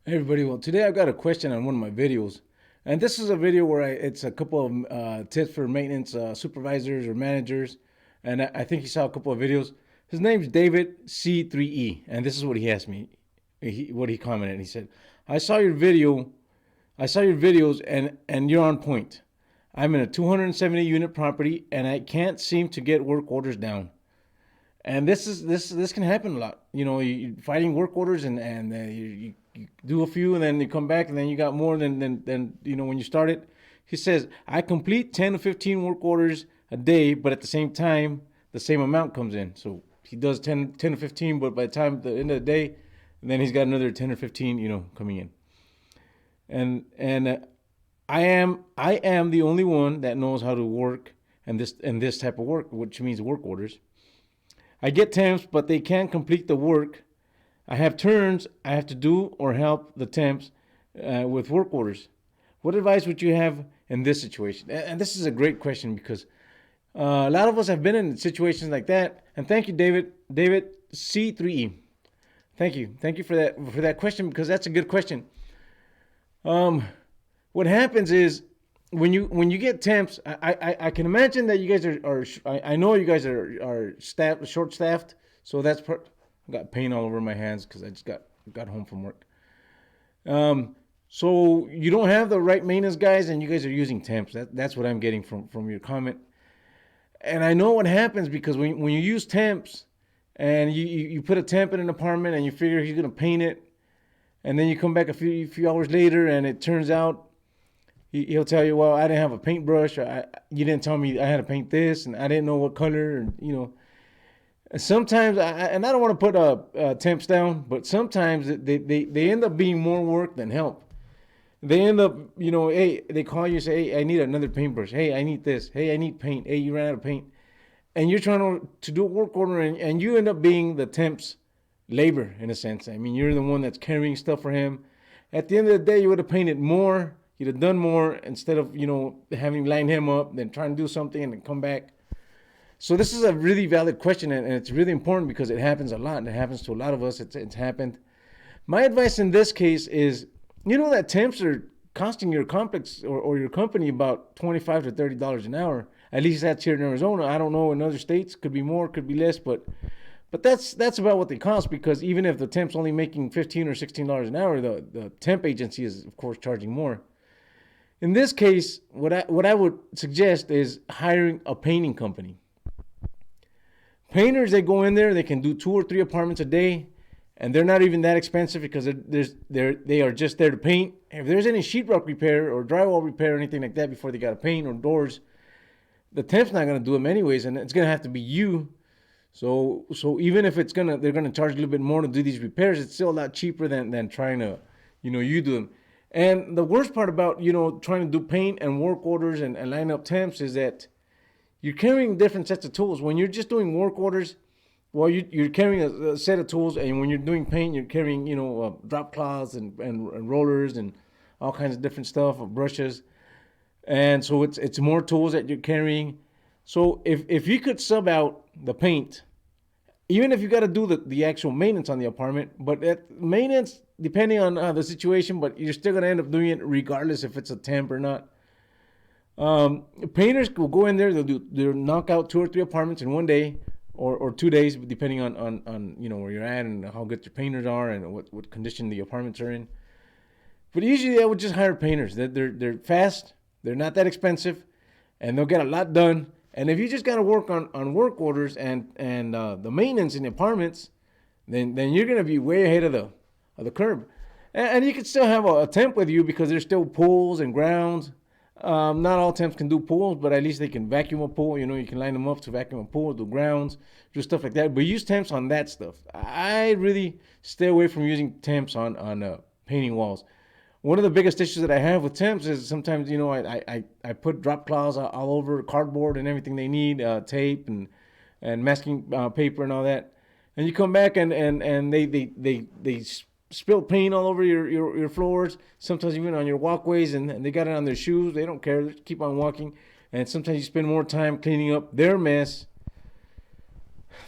Hey everybody, well today I've got a question on one of my videos, and this is a video where it's a couple of tips for maintenance supervisors or managers, and I think you saw a couple of videos. His name's David C3E, and this is what he asked me, what he commented. He said, "I saw your video, I saw your videos, and you're on point. I'm in a 270 unit property, and I can't seem to get work orders down. And this can happen a lot. You know, you're fighting work orders, and you do a few, and then you come back, and then you got more than you know when you started." He says, "I complete 10 to 15 work orders a day, but at the same time, the same amount comes in." So he does 10 to 15, but by the time the end of the day, then he's got another 10 or 15, coming in. And I am the only one that knows how to work and this type of work, which means work orders. I get temps, but they can't complete the work. I have turns I have to do or help the temps with work orders. What advice would you have in this situation?" And this is a great question because a lot of us have been in situations like that. And thank you, David C3E. Thank you for that question, because that's a good question. What happens is when you get temps, I can imagine that you guys are I know you guys are short staffed, so that's part. I got paint all over my hands because I just got home from work. So you don't have the right maintenance guys, and you guys are using temps. That's what I'm getting from your comment. And I know what happens because when you use temps, and you put a temp in an apartment, and you figure he's gonna paint it, and then you come back a few hours later, and it turns out he'll tell you, "Well, I didn't have a paintbrush, or you didn't tell me I had to paint this, and I didn't know what color." And sometimes, and I don't want to put temps down, but sometimes they end up being more work than help. They end up, hey, they call you and say, "Hey, I need another paintbrush. Hey, I need this. Hey, I need paint. Hey, you ran out of paint." And you're trying to do a work order, and you end up being the temp's labor in a sense. I mean, you're the one that's carrying stuff for him. At the end of the day, you would have painted more. You'd have done more instead of, having line him up, then trying to do something and then come back. So this is a really valid question, and it's really important because it happens a lot, and it happens to a lot of us. It's happened. My advice in this case is, that temps are costing your complex or your company about $25 to $30 an hour. At least that's here in Arizona. I don't know in other states. Could be more, could be less, but that's about what they cost, because even if the temp's only making $15 or $16 an hour, the temp agency is of course charging more. In this case, what I would suggest is hiring a painting company. Painters, they go in there, they can do 2 or 3 apartments a day, and they're not even that expensive because they are just there to paint. If there's any sheetrock repair or drywall repair or anything like that before they got to paint, or doors, the temp's not going to do them anyways, and it's going to have to be you. So even if they're gonna charge a little bit more to do these repairs, it's still a lot cheaper than trying to, you do them. And the worst part about trying to do paint and work orders and line up temps is that you're carrying different sets of tools. When you're just doing work orders, well, you're carrying a set of tools, and when you're doing paint, you're carrying drop cloths and rollers and all kinds of different stuff, brushes, and so it's more tools that you're carrying. So if you could sub out the paint, even if you got to do the actual maintenance on the apartment, but that maintenance, depending on the situation, but you're still going to end up doing it regardless if it's a temp or not. Painters will go in there, they'll knock out 2 or 3 apartments in one day, or 2 days, depending on where you're at and how good your painters are and what condition the apartments are in. But usually I would just hire painters. They're fast, they're not that expensive, and they'll get a lot done. And if you just got to work on work orders and the maintenance in the apartments, then you're going to be way ahead of the curve. And you can still have a temp with you because there's still pools and grounds. Not all temps can do pools, but at least they can vacuum a pool. You can line them up to vacuum a pool, do grounds, do stuff like that. But use temps on that stuff. I really stay away from using temps on painting walls. One of the biggest issues that I have with temps is sometimes, I put drop cloths all over cardboard and everything they need, tape and masking paper and all that. And you come back and they spill paint all over your floors, sometimes even on your walkways, and they got it on their shoes. They don't care. They keep on walking. And sometimes you spend more time cleaning up their mess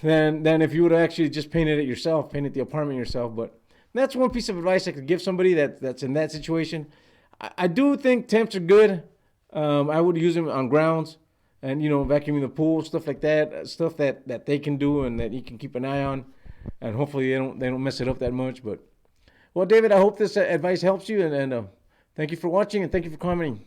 than if you would have actually just painted it yourself, painted the apartment yourself. But That's one piece of advice I could give somebody that's in that situation. I do think temps are good. I would use them on grounds and vacuuming the pool, stuff like that, stuff that they can do and that you can keep an eye on, and hopefully they don't mess it up that much. But well, David, I hope this advice helps you, and thank you for watching and thank you for commenting.